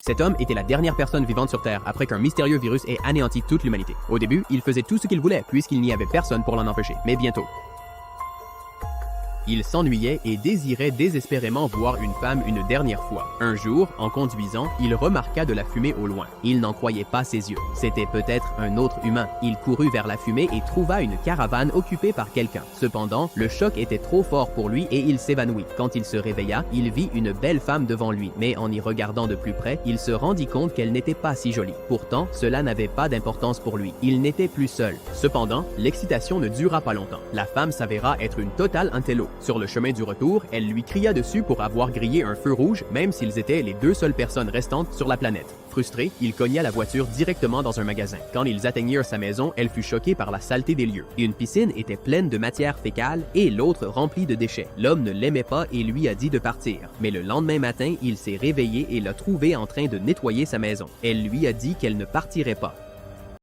Cet homme était la dernière personne vivante sur Terre après qu'un mystérieux virus ait anéanti toute l'humanité. Au début, il faisait tout ce qu'il voulait puisqu'il n'y avait personne pour l'en empêcher. Mais bientôt, il s'ennuyait et désirait désespérément voir une femme une dernière fois. Un jour, en conduisant, il remarqua de la fumée au loin. Il n'en croyait pas ses yeux. C'était peut-être un autre humain. Il courut vers la fumée et trouva une caravane occupée par quelqu'un. Cependant, le choc était trop fort pour lui et il s'évanouit. Quand il se réveilla, il vit une belle femme devant lui, mais en y regardant de plus près, il se rendit compte qu'elle n'était pas si jolie. Pourtant, cela n'avait pas d'importance pour lui. Il n'était plus seul. Cependant, l'excitation ne dura pas longtemps. La femme s'avéra être une totale intello. Sur le chemin du retour, elle lui cria dessus pour avoir grillé un feu rouge, même s'ils étaient les deux seules personnes restantes sur la planète. Frustré, il cogna la voiture directement dans un magasin. Quand ils atteignirent sa maison, elle fut choquée par la saleté des lieux. Une piscine était pleine de matière fécale et l'autre remplie de déchets. L'homme ne l'aimait pas et lui a dit de partir. Mais le lendemain matin, il s'est réveillé et l'a trouvée en train de nettoyer sa maison. Elle lui a dit qu'elle ne partirait pas.